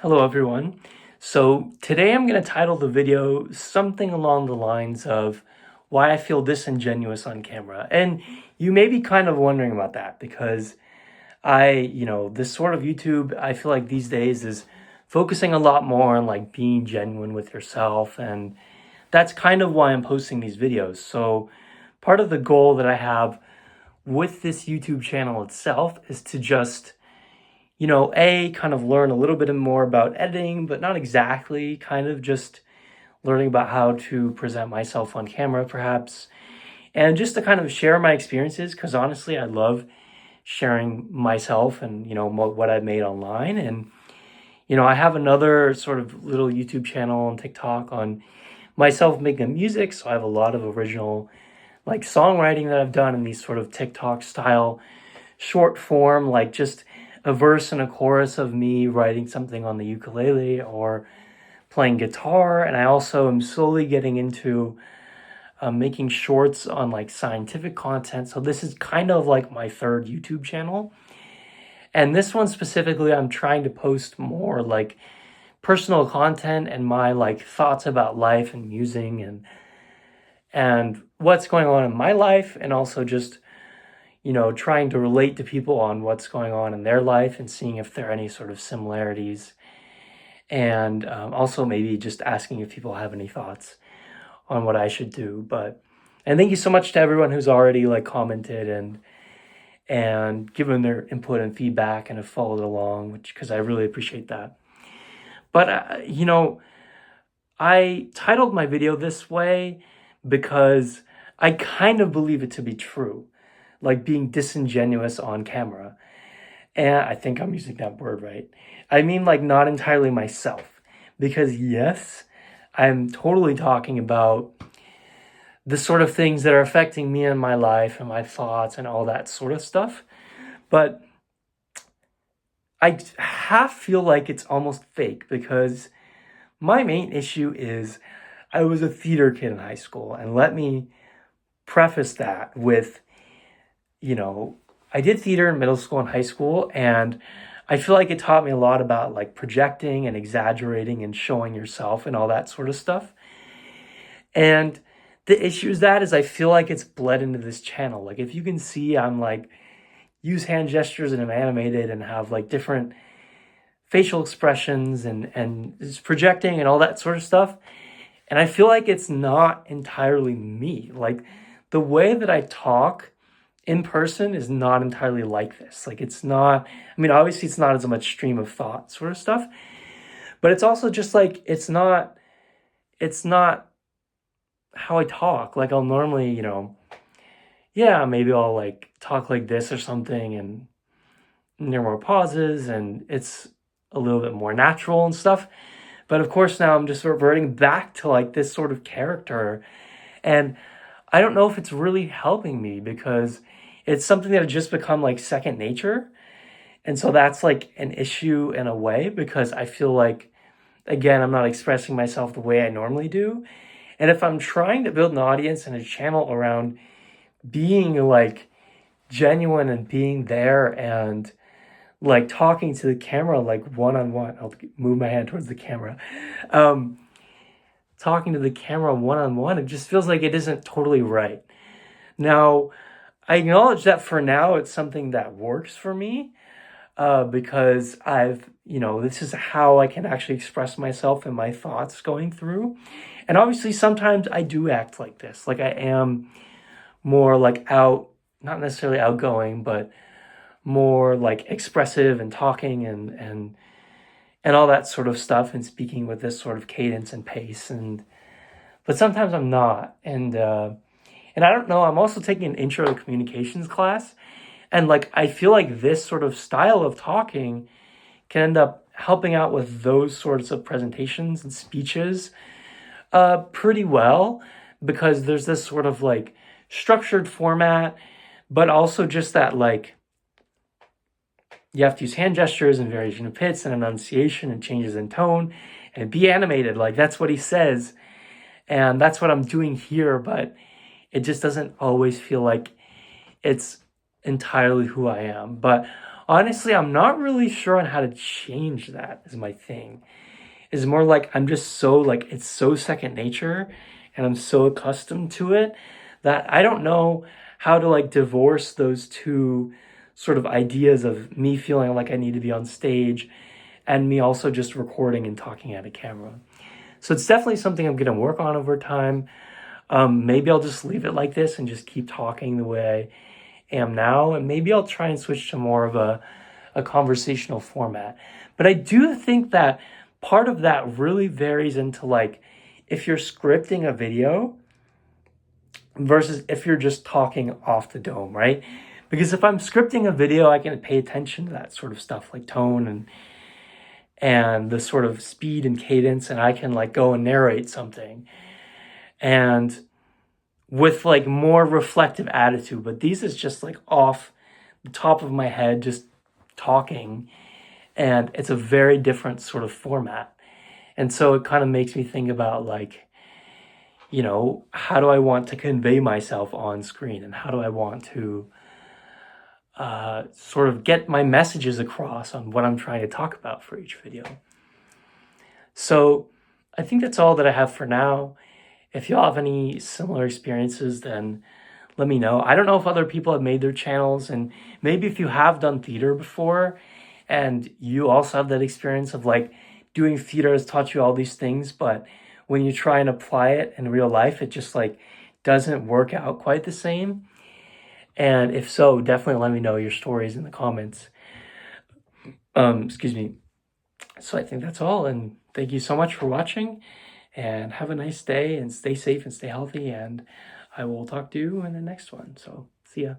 Hello everyone. So today I'm going to title the video something along the lines of why I feel disingenuous on camera. And you may be kind of wondering about that because this sort of YouTube, I feel like these days is focusing a lot more on like being genuine with yourself. And that's kind of why I'm posting these videos. So part of the goal that I have with this YouTube channel itself is to just kind of learn a little bit more about editing, but not exactly, kind of just learning about how to present myself on camera, perhaps, and just to kind of share my experiences, because honestly, I love sharing myself and, what I've made online. And, I have another sort of little YouTube channel on TikTok on myself making music. So I have a lot of original, like, songwriting that I've done in these sort of TikTok style short form, like just a verse and a chorus of me writing something on the ukulele or playing guitar. And I also am slowly getting into making shorts on like scientific content. So this is kind of like my third YouTube channel. And this one specifically, I'm trying to post more like personal content and my like thoughts about life and musing and what's going on in my life, and also just trying to relate to people on what's going on in their life and seeing if there are any sort of similarities. And also maybe just asking if people have any thoughts on what I should do. And thank you so much to everyone who's already like commented and given their input and feedback and have followed along, because I really appreciate that. But, I titled my video this way because I kind of believe it to be true, like being disingenuous on camera. And I think I'm using that word right. I mean, like, not entirely myself. Because, yes, I'm totally talking about the sort of things that are affecting me in my life and my thoughts and all that sort of stuff. But I half feel like it's almost fake, because my main issue is I was a theater kid in high school. And let me preface that with, I did theater in middle school and high school, and I feel like it taught me a lot about like projecting and exaggerating and showing yourself and all that sort of stuff. And the issue is that is I feel like it's bled into this channel. Like, if you can see, I'm like use hand gestures and I'm animated and have like different facial expressions and just projecting and all that sort of stuff. And I feel like it's not entirely me. Like, the way that I talk in person is not entirely like this. Like, it's not, I mean, obviously it's not as much stream of thought sort of stuff, but it's also just like, it's not how I talk. Like, I'll normally, maybe I'll like talk like this or something, and there are more pauses and it's a little bit more natural and stuff. But of course now I'm just reverting back to like this sort of character. And I don't know if it's really helping me, because it's something that had just become like second nature. And so that's like an issue in a way, because I feel like, again, I'm not expressing myself the way I normally do. And if I'm trying to build an audience and a channel around being like genuine and being there and like talking to the camera, like one on one, I'll move my hand towards the camera. Talking to the camera one on one, it just feels like it isn't totally right. Now, I acknowledge that for now it's something that works for me, because this is how I can actually express myself and my thoughts going through. And obviously sometimes I do act like this. Like, I am more like not necessarily outgoing, but more like expressive and talking and all that sort of stuff, and speaking with this sort of cadence and pace. But sometimes I'm not. And I don't know, I'm also taking an intro to communications class. And like, I feel like this sort of style of talking can end up helping out with those sorts of presentations and speeches pretty well, because there's this sort of like structured format, but also just that like you have to use hand gestures and variation of pitch and enunciation and changes in tone and be animated. Like, that's what he says. And that's what I'm doing here, but it just doesn't always feel like it's entirely who I am. But honestly, I'm not really sure on how to change that is my thing. It's more like I'm just so like, it's so second nature and I'm so accustomed to it that I don't know how to like divorce those two sort of ideas of me feeling like I need to be on stage and me also just recording and talking at a camera. So it's definitely something I'm going to work on over time. Maybe I'll just leave it like this and just keep talking the way I am now. And maybe I'll try and switch to more of a conversational format. But I do think that part of that really varies into like if you're scripting a video versus if you're just talking off the dome, right? Because if I'm scripting a video, I can pay attention to that sort of stuff like tone and the sort of speed and cadence, and I can like go and narrate something and with like more reflective attitude. But these is just like off the top of my head, just talking, and it's a very different sort of format. And so it kind of makes me think about like, you know, how do I want to convey myself on screen, and how do I want to sort of get my messages across on what I'm trying to talk about for each video. So I think that's all that I have for now. If y'all have any similar experiences, then let me know. I don't know if other people have made their channels, and maybe if you have done theater before and you also have that experience of like doing theater has taught you all these things, but when you try and apply it in real life, it just like doesn't work out quite the same. And if so, definitely let me know your stories in the comments. Excuse me. So I think that's all, and thank you so much for watching, and have a nice day, and stay safe and stay healthy, and I will talk to you in the next one. So see ya.